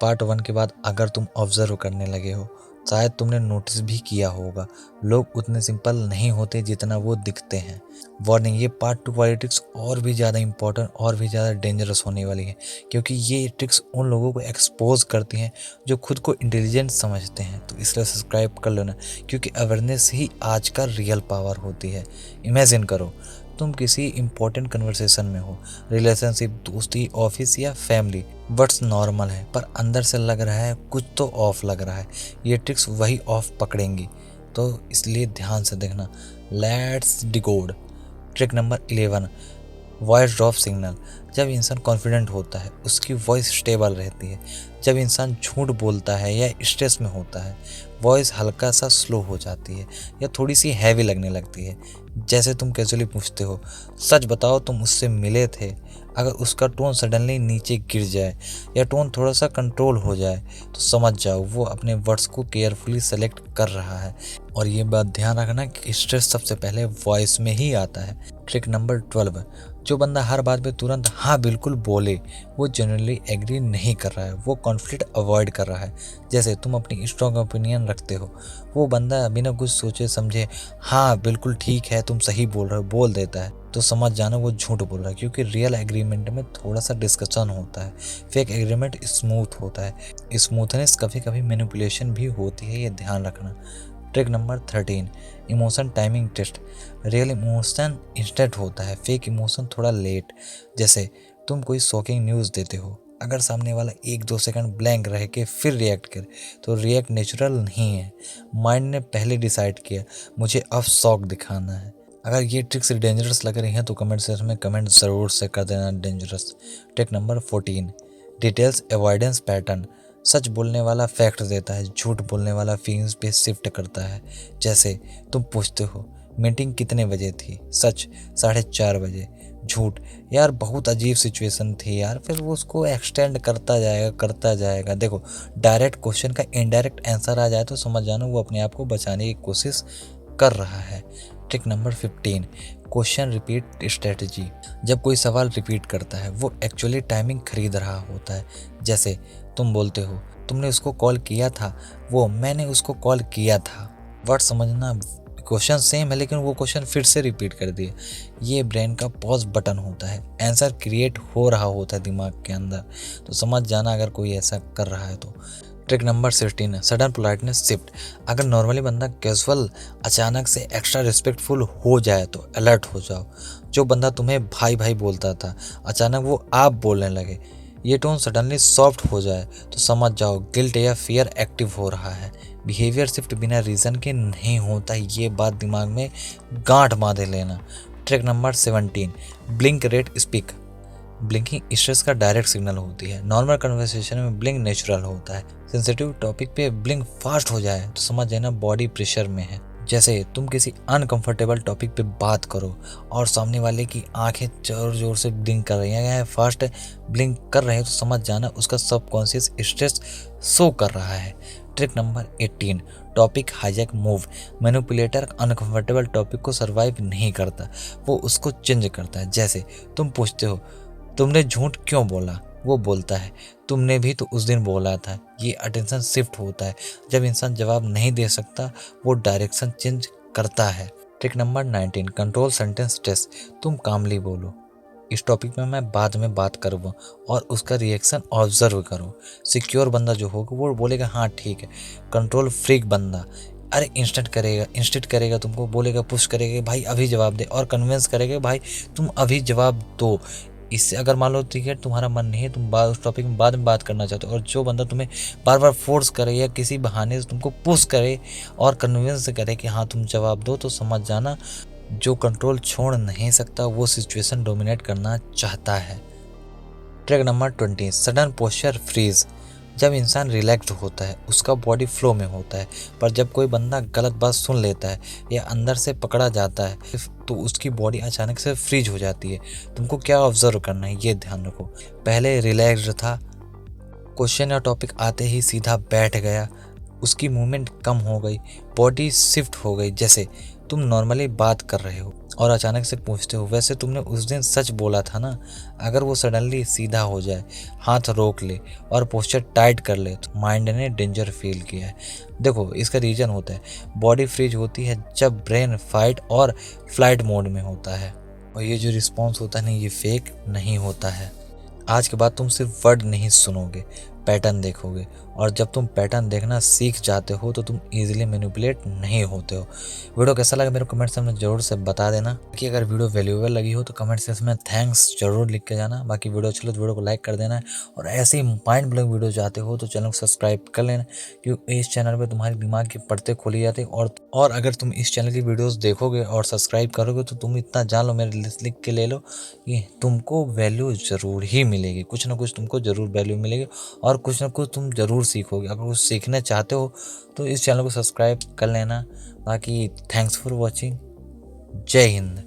Part 1 के बाद अगर तुम ऑब्जर्व करने लगे हो, शायद तुमने नोटिस भी किया होगा, लोग उतने सिंपल नहीं होते जितना वो दिखते हैं। वार्निंग, ये पार्ट 2 वाली ट्रिक्स और भी ज़्यादा इंपॉर्टेंट और भी ज़्यादा डेंजरस होने वाली है, क्योंकि ये ट्रिक्स उन लोगों को एक्सपोज करती हैं जो खुद को इंटेलिजेंट समझते हैं। तो इसलिए सब्सक्राइब कर लेना, क्योंकि अवेयरनेस ही आज का रियल पावर होती है। इमेजिन करो, तुम किसी इंपॉर्टेंट कन्वर्सेशन में हो, रिलेशनशिप, दोस्ती, ऑफिस या फैमिली। वर्ड्स नॉर्मल है पर अंदर से लग रहा है कुछ तो ऑफ लग रहा है। ये ट्रिक्स वही ऑफ पकड़ेंगी, तो इसलिए ध्यान से देखना। Let's decode. Trick number 11, voice drop signal. जब इंसान कॉन्फिडेंट होता है उसकी वॉइस स्टेबल रहती है। जब इंसान झूठ बोलता है या स्ट्रेस में होता है, वॉइस हल्का सा स्लो हो जाती है या थोड़ी सी हैवी लगने लगती है। जैसे तुम कैजुअली पूछते हो, सच बताओ तुम उससे मिले थे। अगर उसका टोन सडनली नीचे गिर जाए या टोन थोड़ा सा कंट्रोल हो जाए, तो समझ जाओ वो अपने वर्ड्स को केयरफुली सेलेक्ट कर रहा है। और ये बात ध्यान रखना कि स्ट्रेस सबसे पहले वॉइस में ही आता है। ट्रिक नंबर 12, जो बंदा हर बात पे तुरंत हाँ बिल्कुल बोले, वो जनरली एग्री नहीं कर रहा है, वो कॉन्फ्लिक्ट अवॉइड कर रहा है। जैसे तुम अपनी स्ट्रॉन्ग ओपिनियन रखते हो, वो बंदा बिना कुछ सोचे समझे हाँ बिल्कुल ठीक है तुम सही बोल रहे हो बोल देता है, तो समझ जाना वो झूठ बोल रहा है। क्योंकि रियल एग्रीमेंट में थोड़ा सा डिस्कशन होता है, फेक एग्रीमेंट स्मूथ होता है। स्मूथनेस कभी कभी मैनिपुलेशन भी होती है, ये ध्यान रखना। Trick number 13, emotion timing test. Real emotion instant होता है, फेक इमोशन थोड़ा लेट। जैसे तुम कोई शॉकिंग न्यूज़ देते हो, अगर सामने वाला 1-2 सेकंड ब्लैंक रह के फिर रिएक्ट करे, तो रिएक्ट नेचुरल नहीं है। माइंड ने पहले डिसाइड किया मुझे अब शॉक दिखाना है। अगर ये ट्रिक्स डेंजरस लग रही हैं तो कमेंट सेक्शन में कमेंट ज़रूर से कर देना dangerous. Trick number 14, details avoidance pattern. सच बोलने वाला फैक्ट देता है, झूठ बोलने वाला फीलिंग्स पे शिफ्ट करता है। जैसे तुम पूछते हो मीटिंग कितने बजे थी, सच 4:30 बजे। झूठ, यार बहुत अजीब सिचुएशन थी यार, फिर वो उसको एक्सटेंड करता जाएगा। देखो, डायरेक्ट क्वेश्चन का इनडायरेक्ट आंसर आ जाए तो समझ जाना वो अपने आप को बचाने की कोशिश कर रहा है। Trick number 15, question repeat strategy. जब कोई सवाल रिपीट करता है वो एक्चुअली टाइमिंग खरीद रहा होता है। जैसे तुम बोलते हो तुमने उसको कॉल किया था, वो मैंने उसको कॉल किया था। वर्ड समझना, क्वेश्चन सेम है लेकिन वो क्वेश्चन फिर से रिपीट कर दिया। ये ब्रेन का पॉज बटन होता है, आंसर क्रिएट हो रहा होता है दिमाग के अंदर, तो समझ जाना अगर कोई ऐसा कर रहा है तो। Trick number 16, sudden politeness shift. अगर नॉर्मली बंदा कैजुअल अचानक से एक्स्ट्रा रिस्पेक्टफुल हो जाए तो अलर्ट हो जाओ। जो बंदा तुम्हें भाई भाई बोलता था, अचानक वो आप बोलने लगे, ये टोन सडनली सॉफ्ट हो जाए, तो समझ जाओ गिल्ट या फियर एक्टिव हो रहा है। बिहेवियर शिफ्ट बिना रीज़न के नहीं होता, ये बात दिमाग में गांठ बांधे लेना। Trick number 17, blink rate speak. Blinking stress का डायरेक्ट सिग्नल होती है। नॉर्मल कन्वर्सेशन में ब्लिंक नेचुरल होता है। सेंसिटिव टॉपिक पे ब्लिंक फास्ट हो जाए तो समझ जाना बॉडी प्रेशर में है। जैसे तुम किसी अनकंफर्टेबल टॉपिक पे बात करो और सामने वाले की आंखें जोर जोर से ब्लिंक कर रही हैं, फास्ट ब्लिंक कर रहे हैं, तो समझ जाना उसका सबकॉन्शियस स्ट्रेस शो कर रहा है। Trick number 18, topic hijack move. Manipulator uncomfortable topic को सर्वाइव नहीं करता, वो उसको चेंज करता है। जैसे तुम पूछते हो तुमने झूठ क्यों बोला, वो बोलता है तुमने भी तो उस दिन बोला था। ये अटेंशन शिफ्ट होता है। जब इंसान जवाब नहीं दे सकता वो डायरेक्शन चेंज करता है। Trick number 19, control sentence stress. तुम कामली बोलो, इस टॉपिक में मैं बाद में बात करूँगा, और उसका रिएक्शन ऑब्जर्व करो। सिक्योर बंदा जो होगा वो बोलेगा हाँ ठीक है। कंट्रोल फ्रीक बंदा अरे इंस्टेंट करेगा, तुमको बोलेगा, पुश करेगा भाई अभी जवाब दे, और कन्विंस करेगा भाई तुम अभी जवाब दो। इससे अगर मान लो ठीक है तुम्हारा मन नहीं है, तुम उस टॉपिक में बाद में बात करना चाहते हो, और जो बंदा तुम्हें बार बार फोर्स करे या किसी बहाने से तुमको पुश करे और कन्विंस करे कि हाँ तुम जवाब दो, तो समझ जाना जो कंट्रोल छोड़ नहीं सकता वो सिचुएशन डोमिनेट करना चाहता है। Trick number 20, sudden posture freeze. जब इंसान रिलैक्स्ड होता है उसका बॉडी फ्लो में होता है, पर जब कोई बंदा गलत बात सुन लेता है या अंदर से पकड़ा जाता है तो उसकी बॉडी अचानक से फ्रीज हो जाती है। तुमको क्या ऑब्जर्व करना है ये ध्यान रखो। पहले रिलैक्स्ड था, क्वेश्चन या टॉपिक आते ही सीधा बैठ गया, उसकी मूवमेंट कम हो गई, बॉडी शिफ्ट हो गई। जैसे तुम नॉर्मली बात कर रहे हो और अचानक से पूछते हो, वैसे तुमने उस दिन सच बोला था ना। अगर वो सडनली सीधा हो जाए, हाथ रोक ले और पोस्चर टाइट कर ले, तो माइंड ने डेंजर फील किया है। देखो इसका रीजन होता है, बॉडी फ्रीज होती है जब ब्रेन फाइट और फ्लाइट मोड में होता है। और ये जो रिस्पॉन्स होता है ना, ये फेक नहीं होता है। आज के बाद तुम सिर्फ वर्ड नहीं सुनोगे, पैटर्न देखोगे। और जब तुम पैटर्न देखना सीख जाते हो तो तुम इजीली मैनिपुलेट नहीं होते हो। वीडियो कैसा लगा मेरे कमेंट सेक्शन में जरूर से बता देना कि अगर वीडियो वैल्यूएबल लगी हो तो कमेंट सेक्शन में थैंक्स जरूर लिख के जाना। बाकी वीडियो अच्छी लगे तो वीडियो को लाइक कर देना है। और ऐसे ही माइंड ब्लोइंग वीडियो चाहते हो तो चैनल को सब्सक्राइब कर लेना, क्योंकि इस चैनल पर तुम्हारे दिमाग की परतें खोली जाती है। और अगर तुम इस चैनल की वीडियोस देखोगे और सब्सक्राइब करोगे तो तुम इतना जान लो, मेरे लिस्ट लिख के ले लो कि तुमको वैल्यू ज़रूर ही मिलेगी। कुछ ना कुछ तुमको ज़रूर वैल्यू मिलेगी और कुछ ना कुछ तुम ज़रूर सीखोगे। अगर कुछ सीखना चाहते हो तो इस चैनल को सब्सक्राइब कर लेना। बाकी थैंक्स फॉर वॉचिंग। जय हिंद।